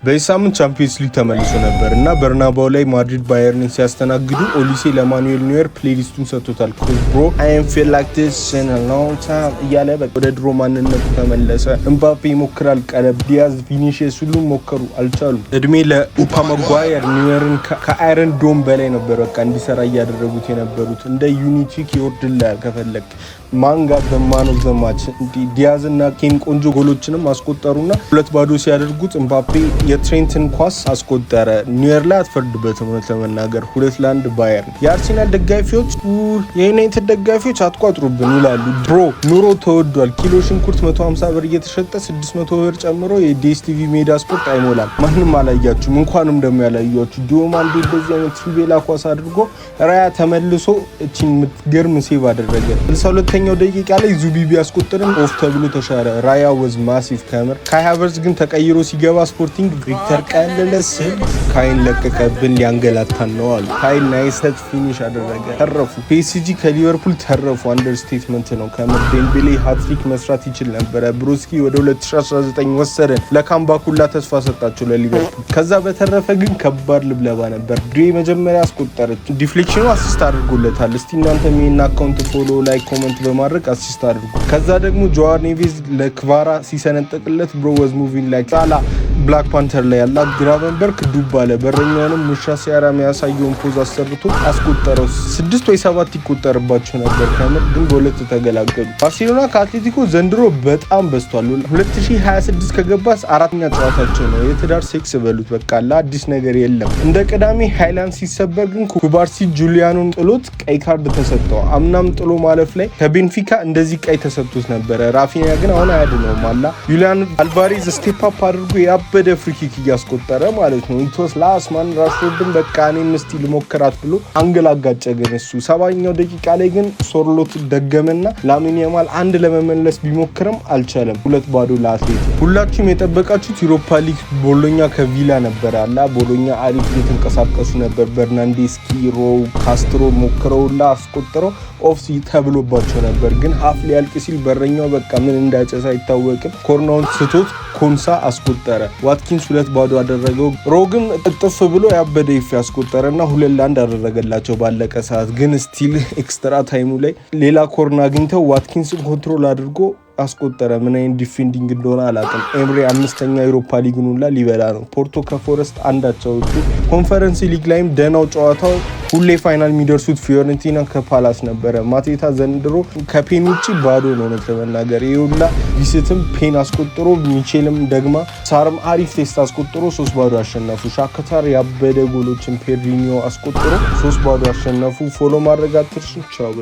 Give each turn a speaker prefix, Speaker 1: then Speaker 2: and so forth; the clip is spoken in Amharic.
Speaker 1: በሳምንት ቻምፒየንስ ሊግ ተመልሶ ነበር እና በርናባው ላይ ማድሪድ ባየርን ሲያስተናግዱ ኦሊሴ ለማኑኤል ኖየር ፕሌሊስቱን ሰጥቶታል። ክሮስ ብሮ አይ አም ፊል ላይክ ዲስ ኢን አ ሎንግ ታይም እያለ ወደ ድሮ ማንነቱ ተመለሰ። ኤምባፔ ይሞክራል፣ ቀለብ ዲያዝ፣ ቪኒሺየስ ሁሉም ሞከሩ፣ አልቻሉም። እድሜ ለኡፓ ማጓየር ኖየርን ከአይረን ዶም በላይ ነበር በቃ እንዲሰራ እያደረጉት የነበሩት። እንደ ዩኒቲክ ይወርድላል ከፈለክ ማንጋ በማን ኦፍ ዘ ማች ዲያዝ እና ኬን ቆንጆ ጎሎችንም አስቆጠሩና 2-0 ሲያደርጉት ኤምባፔ የትሬንትን ኳስ አስቆጠረ። ኒውየር ላይ አትፈርድበትም እውነት ለመናገር 2-1 ባየርን። የአርሴናል ደጋፊዎች የዩናይትድ ደጋፊዎች አትቋጥሩብን ይላሉ። ድሮ ኑሮ ተወዷል። ኪሎ ሽንኩርት 150 ብር እየተሸጠ 600 ብር ጨምሮ የዲኤስቲቪ ሜዳ ስፖርት አይሞላም። ማንም አላያችሁም፣ እንኳንም ደግሞ ያላያችሁ ዲዮማ እንዴ በዚህ አይነት ትሪቤላ ኳስ አድርጎ ራያ ተመልሶ እቺን የምትገርም ሴቭ አደረገ። 62ኛው ደቂቃ ላይ ዙቢቢ ያስቆጠረን ኦፍ ተብሎ ተሻረ። ራያ ወዝ ማሲቭ ከመር ካይ ሃቨርትዝ ግን ተቀይሮ ሲገባ ስፖርቲንግ ቪክተር ቀለለስ ካይን ለቀቀብን ሊያንገላታን ነው አሉ። ካይን ናይስ ፊኒሽ አደረገ። ተረፉ። ፒኤስጂ ከሊቨርፑል ተረፉ። አንደርስቴትመንት ነው። ከመር ዴምቤሌ ሃትሪክ መስራት ይችል ነበረ። ብሮስኪ ወደ 2019 ወሰደን። ለካምባኩላ ተስፋ ሰጣቸው ለሊቨርፑል። ከዛ በተረፈ ግን ከባድ ልብለባ ነበር። ድሬ መጀመሪያ አስቆጠረች። ዲፍሌክሽኑ አሲስት አድርጎለታል። እስቲ እናንተ ሜን አካውንት ፎሎ ላይ ኮሜንት በማድረግ አሲስት አድርጉ። ከዛ ደግሞ ጆዋ ኔቬዝ ለክቫራ ሲሰነጠቅለት ብሮ ወዝ ሙቪንግ ላይክ ሳላ ብላክ ፓንተር ላይ ያለ ግራቨንበርግ ዱብ አለ። በረኛውንም ሙሻ ሲያራ የሚያሳየውን ፖዝ አሰርቶ አስቆጠረው። 6 ወይ 7 ይቆጠርባቸው ነበር ከመር ግን በሁለት ተገላገሉ። ባርሴሎና ከአትሌቲኮ ዘንድሮ በጣም በስቷል። 2026 ከገባስ አራተኛ ጨዋታቸው ነው። የትዳር ሴክስ በሉት በቃ አዲስ ነገር የለም። እንደ ቅዳሜ ሃይላንድ ሲሰበር ግን ኩባርሲ ጁሊያኑን ጥሎት ቀይ ካርድ ተሰጠው። አምናም ጥሎ ማለፍ ላይ ከቤንፊካ እንደዚህ ቀይ ተሰጥቶት ነበረ። ራፊኒያ ግን አሁን አያድነውም አላ ዩሊያን አልቫሬዝ ስቴፕ አፕ አድርጎ ያበደ ፍሪኪክ እያስቆጠረ ማለት ነው። ኢቶስ ላስማን ራሽፎርድን በቃ እኔም እስቲ ልሞክራት ብሎ አንገል አጋጨ። ግን እሱ 70ኛው ደቂቃ ላይ ግን ሶርሎት ደገመና ላሚን ያማል አንድ ለመመለስ ቢሞክርም አልቻለም። 2-0 ለአትሌቲኮ። ሁላችሁም የጠበቃችሁት ዩሮፓ ሊግ ቦሎኛ ከቪላ ነበር አላ ቦሎኛ አሪፍ እየተንቀሳቀሱ ነበር። በርናንዴስኪ ሮው ካስትሮ ሞክረውላ አስቆጥረው ኦፍሲ ተብሎባቸው ነበር። ግን ሀፍ ሊያልቅ ሲል በረኛው በቃ ምን እንዳጨሳ አይታወቅም ኮርናውን ስቶት ኮንሳ አስቆጠረ። ዋትኪንስ 2-0 አደረገው። ሮግም እጥፍ ብሎ ያበደ ይፍ ያስቆጠረና 2-1 አደረገላቸው ባለቀ ሰዓት። ግን ስቲል ኤክስትራ ታይሙ ላይ ሌላ ኮርና አግኝተው ዋትኪንስ ኮንትሮል አድርጎ አስቆጠረ። ምን አይነት ዲፌንዲንግ እንደሆነ አላውቅም። ኤምሬ 5ኛ ዩሮፓ ሊግን ሁላ ሊበላ ነው። ፖርቶ ከፎረስት አንዳቸው ኮንፈረንስ ሊግ ላይም ደናው ጨዋታው ሁሌ ፋይናል የሚደርሱት ፊዮረንቲና ከፓላስ ነበረ። ማቴታ ዘንድሮ ከፔን ውጪ ባዶ ነው ነው ተመናገር። ይሁላ ቢስትም ፔን አስቆጥሮ ሚቼልም ደግማ ሳርም አሪፍ ቴስት አስቆጥሮ 3-0 አሸነፉ። ሻክታር ያበደ ጎሎችን ፔሪኒዮ አስቆጥሮ 3-0 አሸነፉ። ፎሎ ማድረግ አትርሱ። ቻው።